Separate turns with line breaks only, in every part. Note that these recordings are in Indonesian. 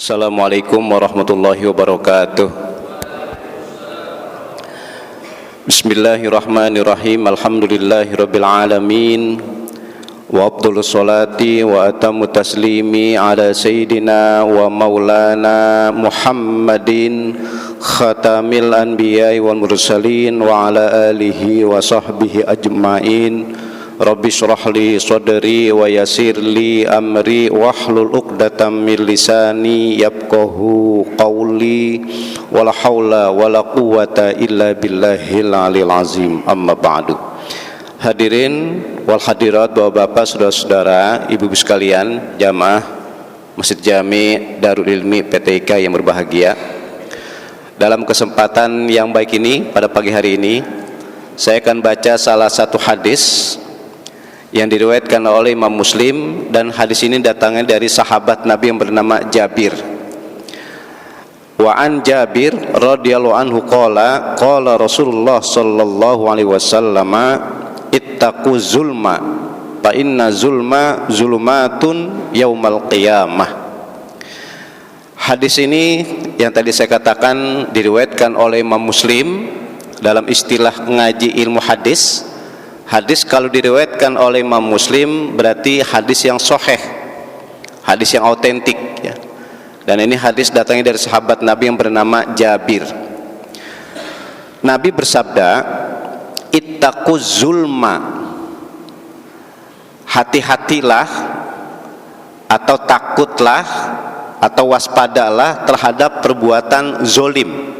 Assalamualaikum warahmatullahi wabarakatuh. Bismillahirrahmanirrahim. Alhamdulillahirabbil alamin. Wa afdhalus salati wa atammu taslimi ala sayyidina wa maulana Muhammadin khatamil anbiya'i wal mursalin wa ala alihi wa sahbihi ajma'in. Rabbi shrah li sadri wa yassir li amri wahlul 'uqdatam min lisani yafqahu qawli wala haula wala quwwata illa billahil aliyil azim. Amma ba'du. Hadirin wal hadirat, Bapak-bapak, saudara-saudara, ibu-ibu sekalian, jamaah Masjid Jami Darul Ilmi PTIK yang berbahagia. Dalam kesempatan yang baik ini, pada pagi hari ini, saya akan baca salah satu hadis yang diriwayatkan oleh Imam Muslim, dan hadis ini datangnya dari sahabat Nabi yang bernama Jabir. Wa an Jabir radhiyallahu anhu qala qala Rasulullah sallallahu alaihi wasallam ittaqu zulma fa inna zulma zulumatun yaumal qiyamah. Hadis ini yang tadi saya katakan diriwayatkan oleh Imam Muslim. Dalam istilah ngaji ilmu hadis, hadis kalau diriwayatkan oleh Imam Muslim berarti hadis yang sahih, hadis yang autentik ya. Dan ini hadis datangnya dari sahabat Nabi yang bernama Jabir. Nabi bersabda, ittaquz zulma, hati-hatilah atau takutlah atau waspadalah terhadap perbuatan zolim.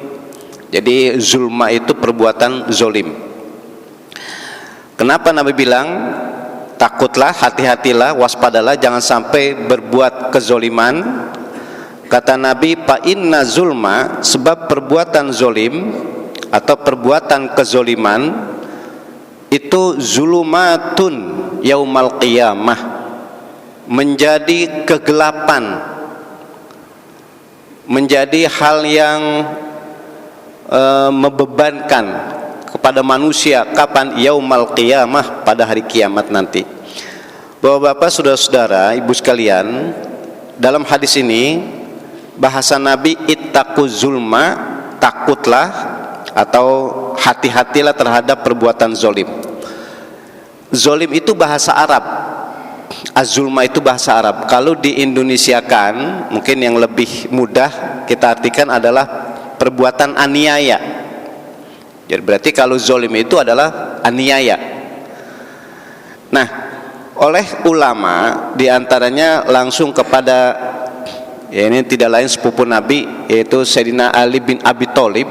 Jadi zulma itu perbuatan zolim. Kenapa Nabi bilang takutlah, hati-hatilah, waspadalah, jangan sampai berbuat kezoliman? Kata Nabi, fa inna zulma, sebab perbuatan zolim atau perbuatan kezoliman itu zulumatun yaumal qiyamah, menjadi kegelapan, menjadi hal yang membebankan kepada manusia. Kapan? Yaumal qiyamah, pada hari kiamat nanti. Bapak-bapak, saudara-saudara, ibu sekalian, dalam hadis ini bahasa Nabi ittaquz zulma, takutlah atau hati-hatilah terhadap perbuatan zolim. Zolim itu bahasa Arab, az-zulma itu bahasa Arab. Kalau diindonesiakan, mungkin yang lebih mudah kita artikan adalah perbuatan aniaya. Jadi berarti kalau zolim itu adalah aniaya. Nah, oleh ulama diantaranya langsung kepada, ya ini tidak lain sepupu Nabi, yaitu Sayyidina Ali bin Abi Thalib.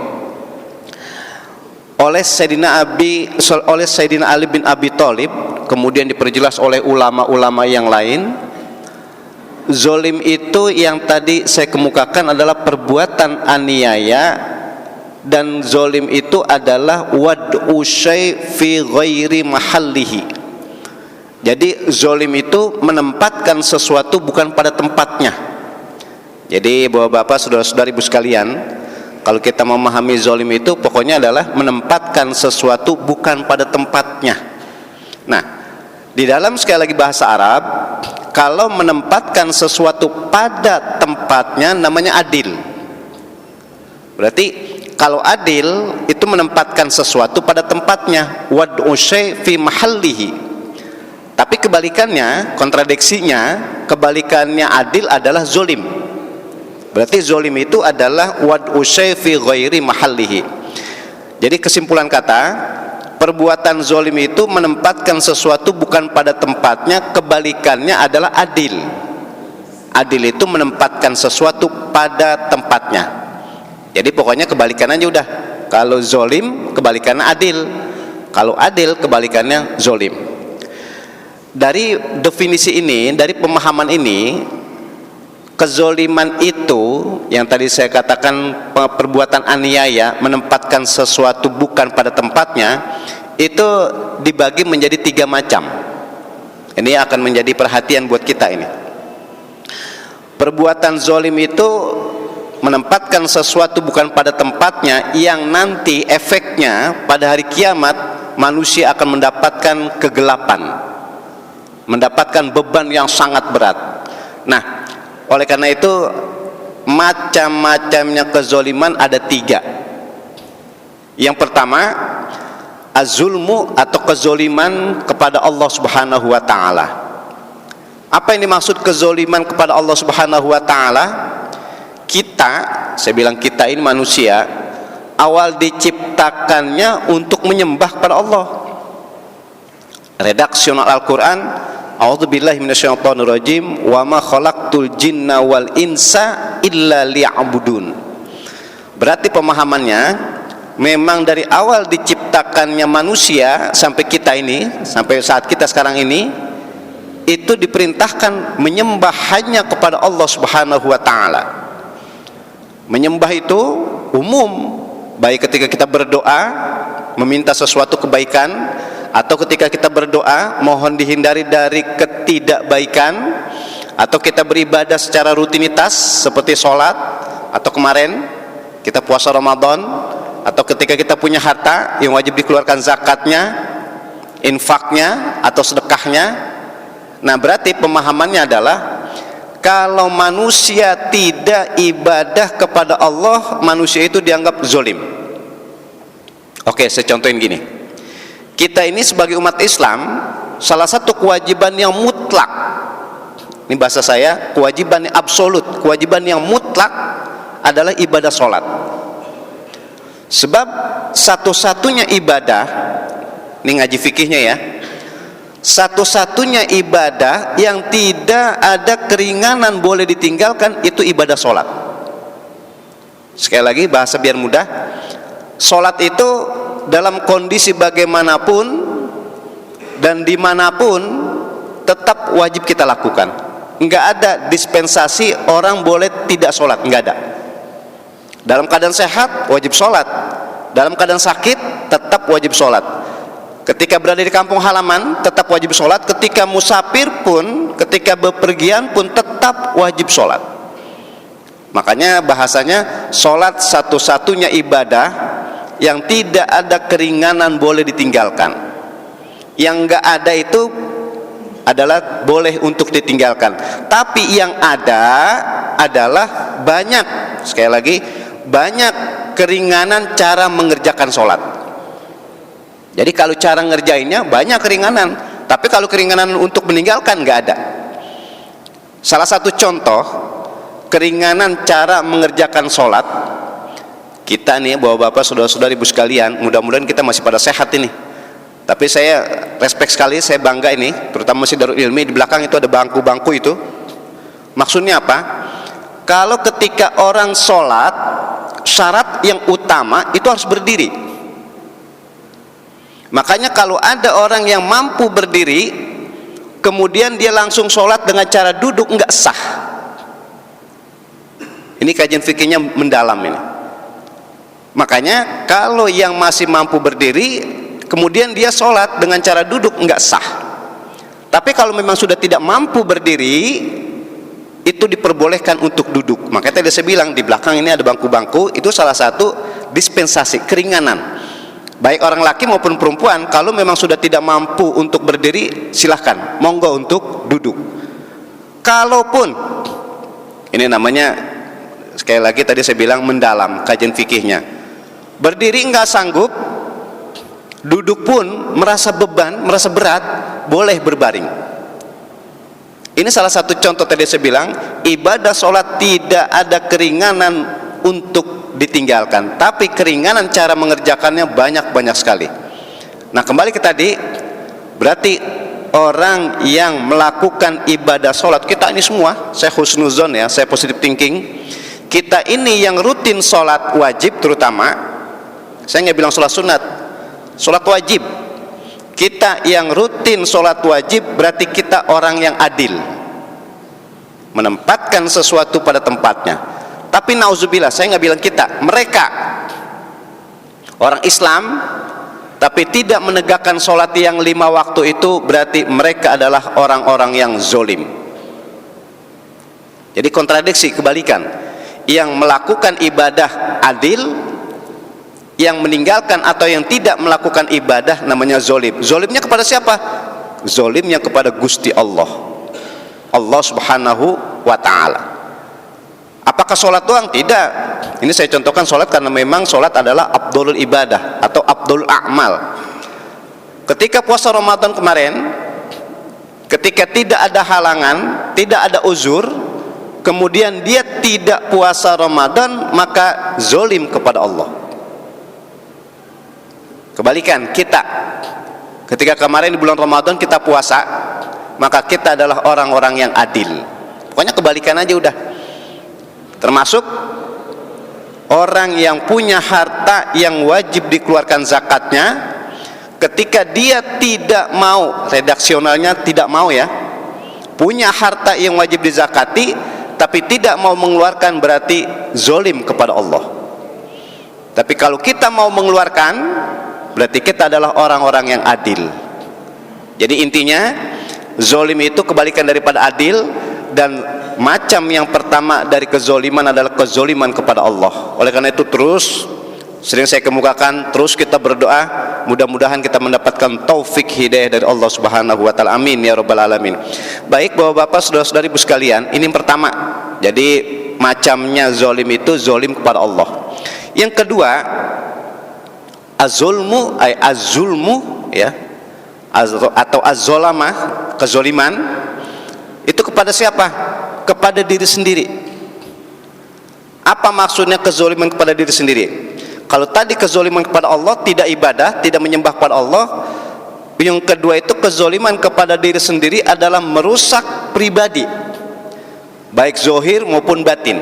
Oleh Sayyidina Ali bin Abi Thalib, kemudian diperjelas oleh ulama-ulama yang lain, zolim itu yang tadi saya kemukakan adalah perbuatan aniaya, dan zolim itu adalah wad'u syai' fi ghairi mahallihi. Jadi zolim itu menempatkan sesuatu bukan pada tempatnya. Jadi bapak-bapak, saudara-saudari, ibu sekalian, kalau kita memahami zolim itu pokoknya adalah menempatkan sesuatu bukan pada tempatnya. Nah, di dalam sekali lagi bahasa Arab, kalau menempatkan sesuatu pada tempatnya namanya adil. Berarti kalau adil itu menempatkan sesuatu pada tempatnya, wad'u syai' fi mahallihi. Tapi kebalikannya, kontradiksinya, kebalikannya adil adalah zolim. Berarti zolim itu adalah wad'u syai' fi ghairi mahallihi. Jadi kesimpulan kata, perbuatan zolim itu menempatkan sesuatu bukan pada tempatnya, kebalikannya adalah adil. Adil itu menempatkan sesuatu pada tempatnya. Jadi pokoknya kebalikannya udah. Kalau zolim kebalikannya adil, kalau adil kebalikannya zolim. Dari definisi ini, dari pemahaman ini, kezoliman itu yang tadi saya katakan perbuatan aniaya, menempatkan sesuatu bukan pada tempatnya, itu dibagi menjadi 3 macam. Ini akan menjadi perhatian buat kita ini. Perbuatan zolim itu menempatkan sesuatu bukan pada tempatnya, yang nanti efeknya pada hari kiamat manusia akan mendapatkan kegelapan, mendapatkan beban yang sangat berat. Nah, oleh karena itu macam-macamnya kezoliman ada 3. Yang pertama, az-zulmu atau kezoliman kepada Allah Subhanahu wa taala. Apa yang dimaksud kezoliman kepada Allah Subhanahu wa taala? Kita, saya bilang kita ini manusia, awal diciptakannya untuk menyembah kepada Allah. Redaksional Al-Qur'an, a'udzubillahi minasyaitonirrajim, wa ma khalaqtul jinna wal insa illa liya'budun. Berarti pemahamannya, memang dari awal diciptakannya manusia sampai kita ini, sampai saat kita sekarang ini, itu diperintahkan menyembah hanya kepada Allah Subhanahu wa taala. Menyembah itu umum, baik ketika kita berdoa meminta sesuatu kebaikan, atau ketika kita berdoa mohon dihindari dari ketidakbaikan, atau kita beribadah secara rutinitas seperti sholat, atau kemarin kita puasa Ramadan, atau ketika kita punya harta yang wajib dikeluarkan zakatnya, infaknya atau sedekahnya. Nah, berarti pemahamannya adalah kalau manusia tidak ibadah kepada Allah, manusia itu dianggap zolim. Oke, saya contohin gini. Kita ini sebagai umat Islam, salah satu kewajiban yang mutlak, ini bahasa saya, kewajiban yang absolut, kewajiban yang mutlak adalah ibadah sholat. Sebab satu-satunya ibadah, ini ngaji fikihnya ya, satu-satunya ibadah yang tidak ada keringanan boleh ditinggalkan itu ibadah sholat. Sekali lagi bahasa biar mudah, sholat itu dalam kondisi bagaimanapun dan dimanapun tetap wajib kita lakukan. Enggak ada dispensasi orang boleh tidak sholat, enggak ada. Dalam keadaan sehat wajib sholat, dalam keadaan sakit tetap wajib sholat, ketika berada di kampung halaman tetap wajib sholat, ketika musafir pun, ketika bepergian pun tetap wajib sholat. Makanya bahasanya sholat satu-satunya ibadah yang tidak ada keringanan boleh ditinggalkan. Yang enggak ada itu adalah boleh untuk ditinggalkan, tapi yang ada adalah banyak, sekali lagi, banyak keringanan cara mengerjakan sholat. Jadi kalau cara ngerjainnya banyak keringanan, tapi kalau keringanan untuk meninggalkan nggak ada. Salah satu contoh keringanan cara mengerjakan sholat, kita nih bapak-bapak, saudara-saudari, ibu sekalian, mudah-mudahan kita masih pada sehat ini. Tapi saya respect sekali, saya bangga ini, terutama masih Darul Ilmi, di belakang itu ada bangku-bangku itu. Maksudnya apa? Kalau ketika orang sholat, syarat yang utama itu harus berdiri. Makanya kalau ada orang yang mampu berdiri, kemudian dia langsung sholat dengan cara duduk, enggak sah. Ini kajian fikihnya mendalam ini. Makanya kalau yang masih mampu berdiri, kemudian dia sholat dengan cara duduk, enggak sah. Tapi kalau memang sudah tidak mampu berdiri, itu diperbolehkan untuk duduk. Makanya tadi saya bilang di belakang ini ada bangku-bangku, itu salah satu dispensasi, keringanan. Baik orang laki maupun perempuan, kalau memang sudah tidak mampu untuk berdiri, silahkan, monggo untuk duduk. Kalaupun, ini namanya, sekali lagi tadi saya bilang mendalam kajian fikihnya, berdiri enggak sanggup, duduk pun merasa beban, merasa berat, boleh berbaring. Ini salah satu contoh tadi saya bilang, ibadah sholat tidak ada keringanan untuk ditinggalkan, tapi keringanan cara mengerjakannya banyak-banyak sekali. Nah, kembali ke tadi, berarti orang yang melakukan ibadah sholat, kita ini semua, saya husnuzon ya, saya positive thinking, kita ini yang rutin sholat wajib terutama, saya nggak bilang sholat sunat, sholat wajib. Kita yang rutin sholat wajib berarti kita orang yang adil, menempatkan sesuatu pada tempatnya. Tapi nauzubillah, saya nggak bilang kita, mereka orang Islam tapi tidak menegakkan sholat yang 5 waktu itu, berarti mereka adalah orang-orang yang zolim. Jadi kontradiksi, kebalikan. Yang melakukan ibadah adil, yang meninggalkan atau yang tidak melakukan ibadah namanya zolim. Zolimnya kepada siapa? Zolimnya kepada Gusti Allah, Allah Subhanahu wa ta'ala. Apakah sholat doang? Tidak. Ini saya contohkan sholat karena memang sholat adalah afdholul ibadah atau afdholul a'mal. Ketika puasa Ramadan kemarin, ketika tidak ada halangan, tidak ada uzur, kemudian dia tidak puasa Ramadan, maka zolim kepada Allah. Kebalikan kita, ketika kemarin di bulan Ramadan kita puasa, maka kita adalah orang-orang yang adil. Pokoknya kebalikan aja udah. Termasuk orang yang punya harta yang wajib dikeluarkan zakatnya, ketika dia tidak mau, redaksionalnya tidak mau ya, punya harta yang wajib dizakati tapi tidak mau mengeluarkan, berarti zolim kepada Allah. Tapi kalau kita mau mengeluarkan, berarti kita adalah orang-orang yang adil. Jadi intinya zolim itu kebalikan daripada adil, dan macam yang pertama dari kezoliman adalah kezoliman kepada Allah. Oleh karena itu terus sering saya kemukakan, terus kita berdoa, mudah-mudahan kita mendapatkan taufik hidayah dari Allah Subhanahu wa taala. Amin ya rabbal alamin. Baik Bapak-bapak, saudara-saudari ibu sekalian, ini yang pertama. Jadi macamnya zolim itu zolim kepada Allah. Yang kedua, az-zulmu ay az-zulmu ya, atau az-zolama, kezoliman itu kepada siapa? Kepada diri sendiri. Apa maksudnya kezoliman kepada diri sendiri? Kalau tadi kezoliman kepada Allah, tidak ibadah, tidak menyembah kepada Allah. Yang kedua itu kezoliman kepada diri sendiri adalah merusak pribadi, baik zohir maupun batin.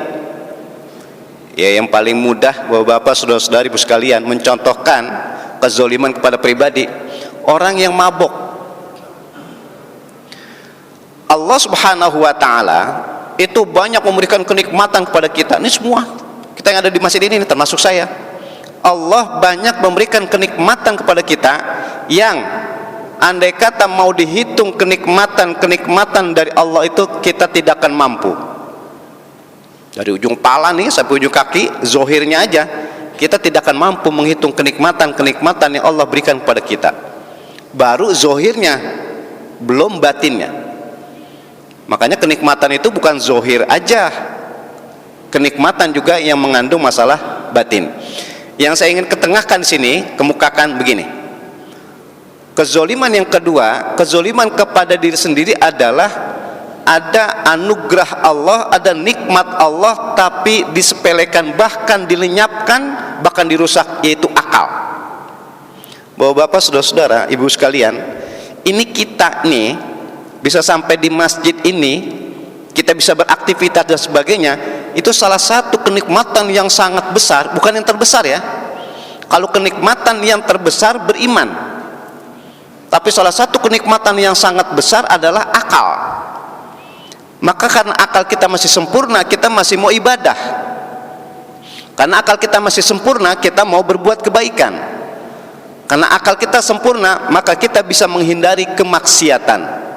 Ya, yang paling mudah Bapak-bapak, saudara-saudari ibu sekalian, mencontohkan kezoliman kepada pribadi, orang yang mabuk. Allah Subhanahu wa taala itu banyak memberikan kenikmatan kepada kita. Ini semua kita yang ada di masjid ini termasuk saya. Allah banyak memberikan kenikmatan kepada kita yang andai kata mau dihitung kenikmatan dari Allah itu kita tidak akan mampu. Dari ujung pala nih sampai ujung kaki, zohirnya aja kita tidak akan mampu menghitung kenikmatan yang Allah berikan kepada kita. Baru zohirnya, belum batinnya. Makanya kenikmatan itu bukan zohir aja, kenikmatan juga yang mengandung masalah batin. Yang saya ingin ketengahkan di sini, kemukakan begini. Kezoliman yang kedua, kezoliman kepada diri sendiri adalah ada anugerah Allah, ada nikmat Allah, tapi disepelekan, bahkan dilenyapkan, bahkan dirusak, yaitu akal. Bapak-bapak, saudara-saudara, ibu sekalian, ini kita nih bisa sampai di masjid ini, kita bisa beraktivitas dan sebagainya, itu salah satu kenikmatan yang sangat besar, bukan yang terbesar ya. Kalau kenikmatan yang terbesar beriman, tapi salah satu kenikmatan yang sangat besar adalah akal. Maka karena akal kita masih sempurna, kita masih mau ibadah. Karena akal kita masih sempurna, kita mau berbuat kebaikan. Karena akal kita sempurna, maka kita bisa menghindari kemaksiatan.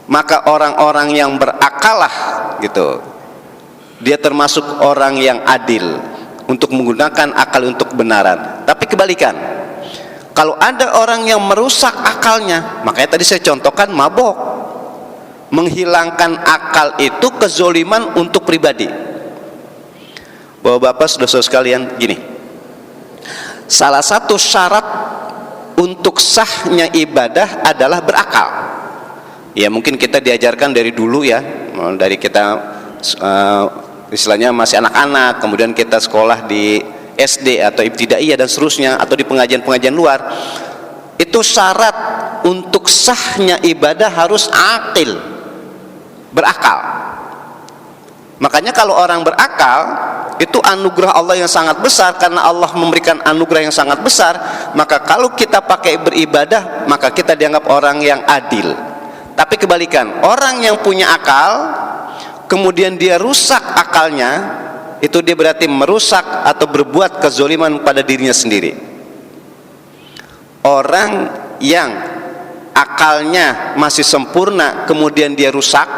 Maka orang-orang yang berakalah gitu, dia termasuk orang yang adil untuk menggunakan akal untuk kebenaran. Tapi kebalikan, kalau ada orang yang merusak akalnya, makanya tadi saya contohkan mabok, menghilangkan akal itu kezoliman untuk pribadi. Bapak-bapak, saudara-saudara sekalian, gini, salah satu syarat untuk sahnya ibadah adalah berakal. Ya mungkin kita diajarkan dari dulu ya, dari kita istilahnya masih anak-anak, kemudian kita sekolah di SD atau ibtidaiyah dan seterusnya, atau di pengajian-pengajian luar, itu syarat untuk sahnya ibadah harus akil, berakal. Makanya kalau orang berakal, itu anugerah Allah yang sangat besar. Karena Allah memberikan anugerah yang sangat besar, maka kalau kita pakai beribadah, maka kita dianggap orang yang adil. Tapi kebalikan, orang yang punya akal kemudian dia rusak akalnya, itu dia berarti merusak atau berbuat kezoliman pada dirinya sendiri. Orang yang akalnya masih sempurna kemudian dia rusak,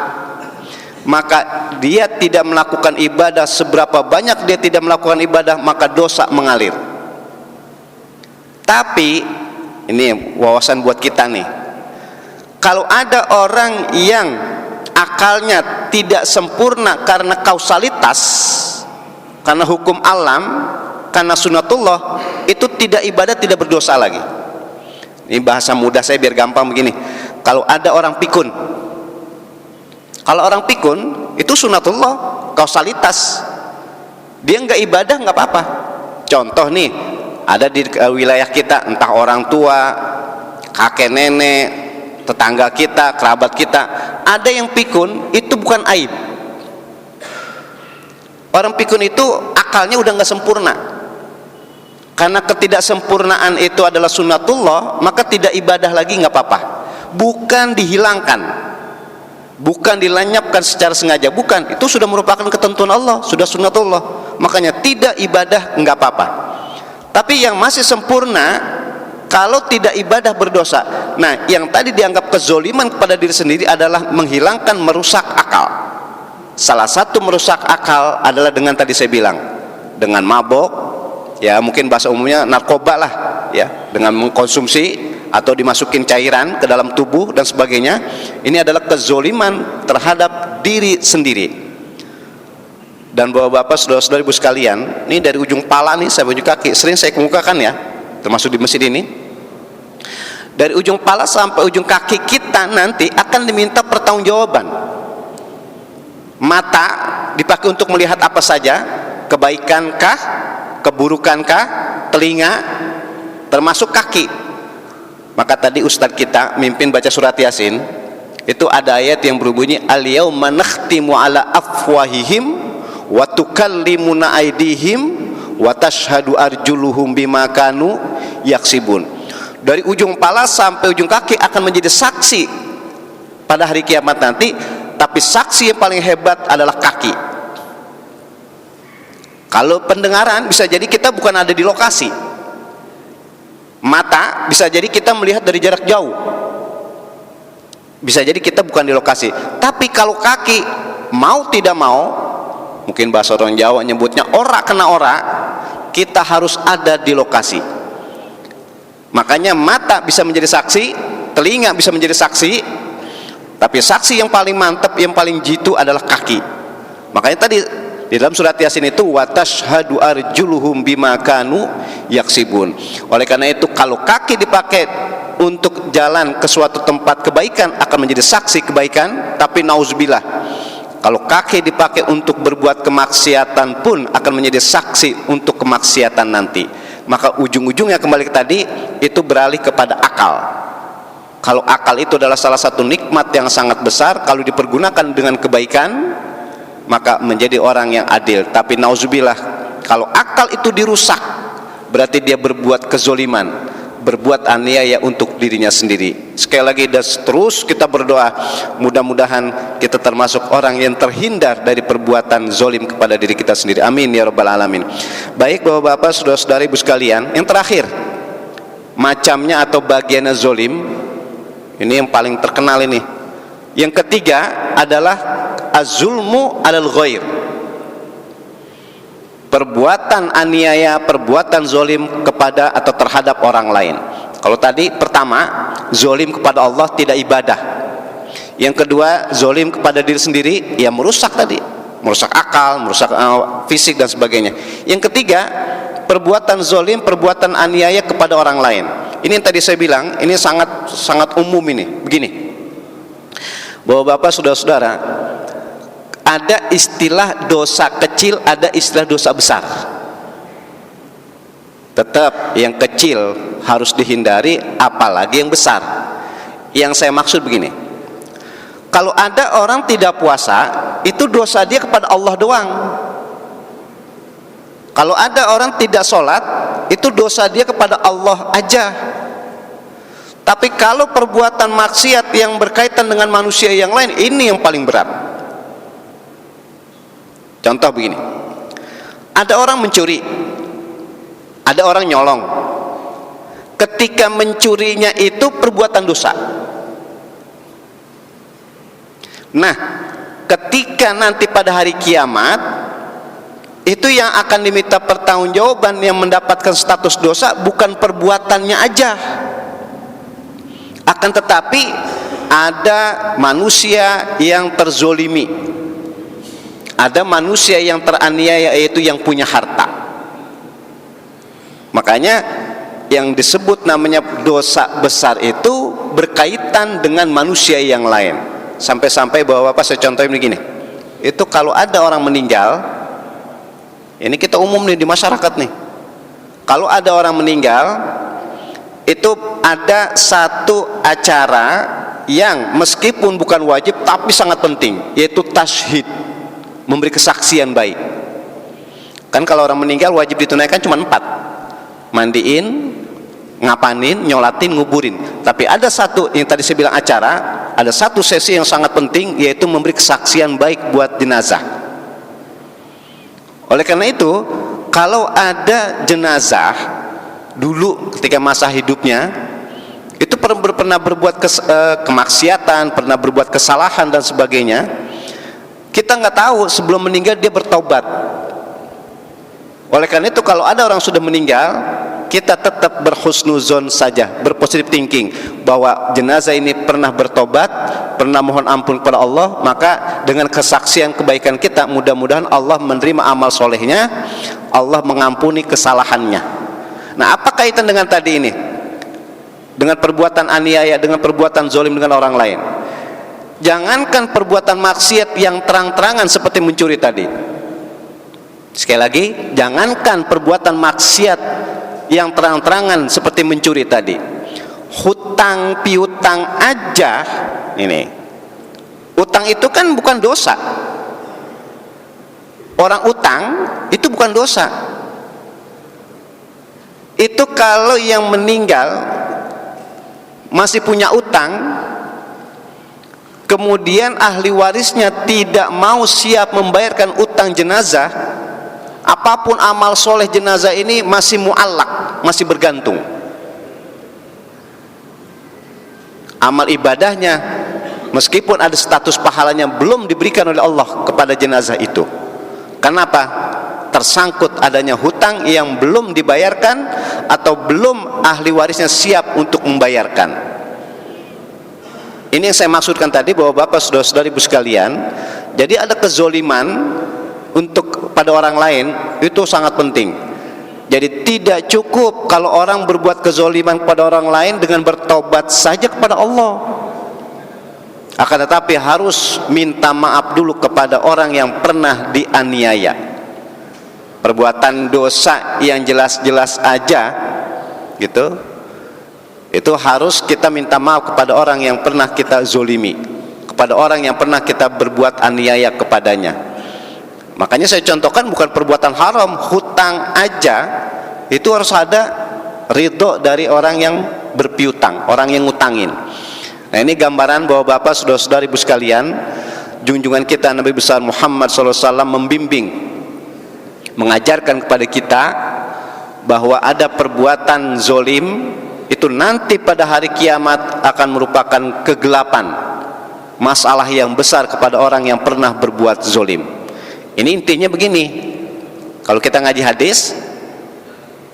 maka dia tidak melakukan ibadah. Seberapa banyak dia tidak melakukan ibadah, maka dosa mengalir. Tapi ini wawasan buat kita nih, kalau ada orang yang akalnya tidak sempurna karena kausalitas, karena hukum alam, karena sunatullah, itu tidak ibadah, tidak berdosa lagi. Ini bahasa mudah saya biar gampang begini. Kalau ada orang pikun, kalau orang pikun itu sunatullah, kausalitas, dia nggak ibadah nggak apa-apa. Contoh nih, ada di wilayah kita, entah orang tua, kakek nenek, tetangga kita, kerabat kita, ada yang pikun, itu bukan aib. Orang pikun itu akalnya udah nggak sempurna. Karena ketidaksempurnaan itu adalah sunnatullah, maka tidak ibadah lagi nggak apa-apa. Bukan dihilangkan, bukan dilenyapkan secara sengaja, bukan. Itu sudah merupakan ketentuan Allah, sudah sunnatullah. Makanya tidak ibadah nggak apa-apa. Tapi yang masih sempurna, kalau tidak ibadah berdosa. Nah, yang tadi dianggap kezoliman kepada diri sendiri adalah menghilangkan, merusak akal. Salah satu merusak akal adalah dengan tadi saya bilang, dengan mabok, ya mungkin bahasa umumnya narkoba lah, ya, dengan mengkonsumsi atau dimasukin cairan ke dalam tubuh dan sebagainya. Ini adalah kezoliman terhadap diri sendiri. Dan bapak-bapak, saudara-saudara, ibu sekalian, ini dari ujung pala nih sampai ujung kaki, sering saya kemukakan ya, termasuk di masjid ini. Dari ujung pala sampai ujung kaki kita nanti akan diminta pertanggungjawaban. Mata dipakai untuk melihat apa saja, kebaikankah, keburukankah, telinga, termasuk kaki. Maka tadi ustadz kita mimpin baca surat Yasin, itu ada ayat yang berbunyi al-yauma nakhtimu ala afwahihim wa tukallimuna aydihim wa tashhadu arjuluhum bima kanu yaksibun. Dari ujung pala sampai ujung kaki akan menjadi saksi pada hari kiamat nanti, tapi saksi yang paling hebat adalah kaki. Kalau pendengaran bisa jadi kita bukan ada di lokasi. Mata bisa jadi kita melihat dari jarak jauh, bisa jadi kita bukan di lokasi. Tapi kalau kaki, mau tidak mau, mungkin bahasa orang Jawa nyebutnya ora kena ora, kita harus ada di lokasi. Makanya mata bisa menjadi saksi, telinga bisa menjadi saksi, tapi saksi yang paling mantap, yang paling jitu adalah kaki. Makanya tadi di dalam surat Yasin itu watashhadu arjuluhum bima kanu yaksibun. Oleh karena itu, kalau kaki dipakai untuk jalan ke suatu tempat kebaikan akan menjadi saksi kebaikan, tapi nauzubillah, kalau kaki dipakai untuk berbuat kemaksiatan pun akan menjadi saksi untuk kemaksiatan nanti. Maka ujung-ujungnya kembali ke tadi, itu beralih kepada akal. Kalau akal itu adalah salah satu nikmat yang sangat besar, kalau dipergunakan dengan kebaikan maka menjadi orang yang adil. Tapi nauzubillah, kalau akal itu dirusak, berarti dia berbuat kezoliman, berbuat aniaya untuk dirinya sendiri. Sekali lagi, dan terus kita berdoa, mudah-mudahan kita termasuk orang yang terhindar dari perbuatan zolim kepada diri kita sendiri. Amin ya rabbal alamin. Baik bapak-bapak, saudara-saudari, ibu sekalian, yang terakhir, macamnya atau bagiannya zolim, ini yang paling terkenal ini. Yang ketiga adalah az-zulmu alal ghair. Perbuatan aniaya, perbuatan zolim kepada atau terhadap orang lain. Kalau tadi pertama, zolim kepada Allah, tidak ibadah. Yang kedua, zolim kepada diri sendiri, ya merusak tadi, merusak akal, merusak fisik dan sebagainya. Yang ketiga, perbuatan zolim, perbuatan aniaya kepada orang lain. Ini yang tadi saya bilang, ini sangat umum ini. Begini, bapak-bapak, saudara-saudara, ada istilah dosa kecil, ada istilah dosa besar. Tetap yang kecil harus dihindari, apalagi yang besar. Yang saya maksud begini, kalau ada orang tidak puasa, itu dosa dia kepada Allah doang. Kalau ada orang tidak sholat, itu dosa dia kepada Allah aja. Tapi kalau perbuatan maksiat yang berkaitan dengan manusia yang lain, ini yang paling berat. Contoh begini, ada orang mencuri, ada orang nyolong. Ketika mencurinya itu perbuatan dosa. Nah, ketika nanti pada hari kiamat, itu yang akan diminta pertanggungjawaban, yang mendapatkan status dosa bukan perbuatannya aja, akan tetapi ada manusia yang terzolimi, ada manusia yang teraniaya, yaitu yang punya harta. Makanya yang disebut namanya dosa besar itu berkaitan dengan manusia yang lain. Sampai-sampai bahwa Bapak, saya contohin begini, itu kalau ada orang meninggal, ini kita umum nih di masyarakat nih, kalau ada orang meninggal, itu ada satu acara yang meskipun bukan wajib tapi sangat penting, yaitu tasyhid, memberi kesaksian baik. Kan kalau orang meninggal wajib ditunaikan cuma 4: mandiin, ngapanin, nyolatin, nguburin. Tapi ada satu yang tadi saya bilang acara, ada satu sesi yang sangat penting, yaitu memberi kesaksian baik buat jenazah. Oleh karena itu, kalau ada jenazah dulu ketika masa hidupnya itu pernah berbuat kemaksiatan, pernah berbuat kesalahan dan sebagainya, kita nggak tahu sebelum meninggal dia bertobat. Oleh karena itu, kalau ada orang sudah meninggal, kita tetap berhusnuzon saja, berpositif thinking bahwa jenazah ini pernah bertobat, pernah mohon ampun kepada Allah. Maka dengan kesaksian kebaikan kita, mudah-mudahan Allah menerima amal solehnya, Allah mengampuni kesalahannya. Nah, apa kaitan dengan tadi ini? Dengan perbuatan aniaya, dengan perbuatan zalim dengan orang lain. Jangankan perbuatan maksiat yang terang-terangan seperti mencuri tadi. Sekali lagi, jangankan perbuatan maksiat yang terang-terangan seperti mencuri tadi. Hutang piutang aja ini. Utang itu kan bukan dosa. Orang utang itu bukan dosa. Itu kalau yang meninggal masih punya utang, kemudian ahli warisnya tidak mau siap membayarkan utang jenazah, apapun amal soleh jenazah ini masih mu'allak, masih bergantung. Amal ibadahnya meskipun ada status pahalanya belum diberikan oleh Allah kepada jenazah itu. Kenapa? Tersangkut adanya hutang yang belum dibayarkan atau belum ahli warisnya siap untuk membayarkan. Ini yang saya maksudkan tadi, bahwa Bapak, saudara-saudari ibu sekalian, jadi ada kezoliman untuk pada orang lain itu sangat penting. Jadi tidak cukup kalau orang berbuat kezoliman kepada orang lain dengan bertobat saja kepada Allah, akan tetapi harus minta maaf dulu kepada orang yang pernah dianiaya. Perbuatan dosa yang jelas-jelas aja gitu, itu harus kita minta maaf kepada orang yang pernah kita zolimi, kepada orang yang pernah kita berbuat aniaya kepadanya. Makanya saya contohkan bukan perbuatan haram, hutang aja itu harus ada ridho dari orang yang berpiutang, orang yang ngutangin. Nah, ini gambaran bahwa Bapak, saudara-saudari ibu sekalian, junjungan kita Nabi besar Muhammad SAW membimbing, mengajarkan kepada kita bahwa ada perbuatan zolim itu nanti pada hari kiamat akan merupakan kegelapan, masalah yang besar kepada orang yang pernah berbuat zolim. Ini intinya begini, kalau kita ngaji hadis,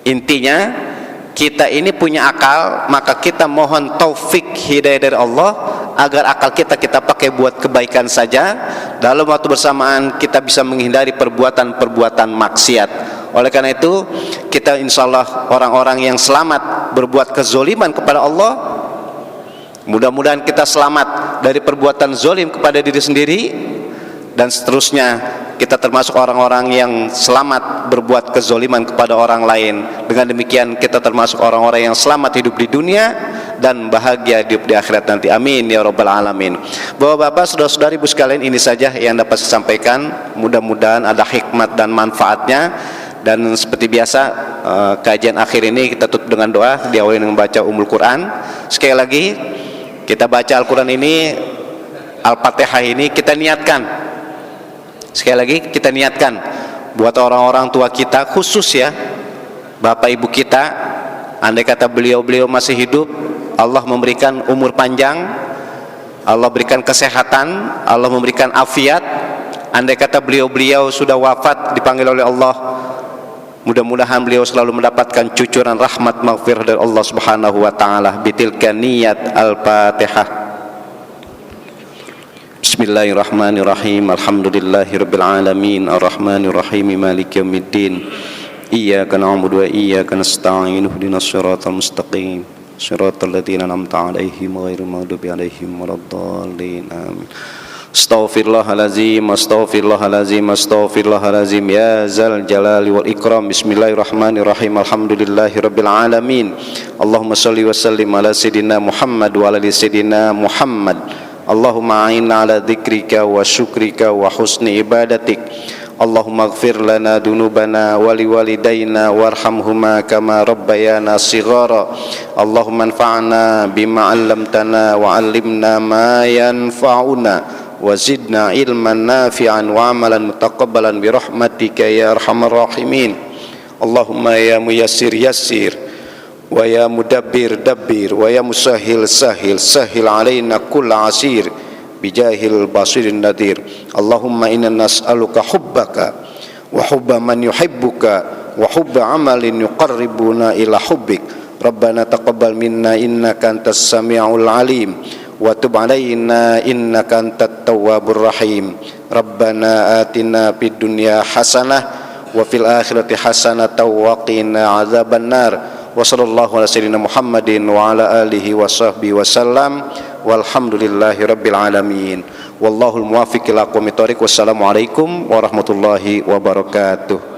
intinya kita ini punya akal, maka kita mohon taufik hidayah dari Allah agar akal kita pakai buat kebaikan saja. Dalam waktu bersamaan kita bisa menghindari perbuatan-perbuatan maksiat. Oleh karena itu, kita insyaallah orang-orang yang selamat berbuat kezoliman kepada Allah. Mudah-mudahan kita selamat dari perbuatan zolim kepada diri sendiri, dan seterusnya kita termasuk orang-orang yang selamat berbuat kezoliman kepada orang lain. Dengan demikian kita termasuk orang-orang yang selamat hidup di dunia dan bahagia hidup di akhirat nanti. Amin ya rabbal alamin. Bapak, Bapak, saudara-saudari ibu sekalian, ini saja yang dapat saya sampaikan. Mudah-mudahan ada hikmat dan manfaatnya. Dan seperti biasa, kajian akhir ini kita tutup dengan doa, diawali dengan membaca Quran. Sekali lagi, kita baca Al-Quran ini, Al-Fatihah ini, kita niatkan. Sekali lagi kita niatkan buat orang-orang tua kita, khusus ya bapak ibu kita, andai kata beliau-beliau masih hidup, Allah memberikan umur panjang, Allah berikan kesehatan, Allah memberikan afiat. Andai kata beliau-beliau sudah wafat, dipanggil oleh Allah, mudah-mudahan beliau selalu mendapatkan cucuran rahmat maghfirah dari Allah Subhanahu wa taala. Bitilka niyat Al-Fatihah. Bismillahirrahmanirrahim. Alhamdulillahirabbil alamin arrahmanir rahim maliki yaumiddin. Iyyaka na'budu wa iyyaka nasta'in ihdinas siratal mustaqim siratal ladzina an'amta 'alaihim ghairil maghdubi 'alaihim waladdallin. Amin. Astaghfirullahalazim, astaghfirullahalazim, astaghfirullahalazim ya zal jalali wal ikram. Bismillahirrahmanirrahim. Alhamdulillahirabbil alamin. Allahumma shalli wa sallim ala sayidina Muhammad wa ala ali sayidina Muhammad. Allahumma a'inna ala dzikrika wa syukrika wa husni ibadatik. Allahumma ighfir lana dunubana wa liwalidayna warhamhuma kama rabbayana shighara. Allahumma anfa'na bima 'allamtana wa 'allimna ma yanfa'una wa zidna ilman nafi'an wa 'amalan mutaqabbalan bi rahmatika ya arhamar rahimin. Allahumma ya muyassir yassir wa ya mudabbir dabbir wa ya musahhil sahhil sahhil alaina kulla asir bijahil basirin nadir. Allahumma inna nas'aluka hubbaka wa hubba man yuhibbuka wa hubba amalin yuqarribuna ila hubbik. Rabbana taqabbal minna innaka antas sami'ul alim wa tub alaina innaka antat tawwabur rahim. Rabbana atina fid dunya hasanah wa fil akhirati hasanah wa qina adzabannar. Wa sallallahu ala sayyidina Muhammadin wa ala alihi wa sahbihi wa sallam walhamdulillahi rabbil alamin. Wallahul muwaffiq ila aqwamit thoriq. Wassalamualaikum warahmatullahi wabarakatuh.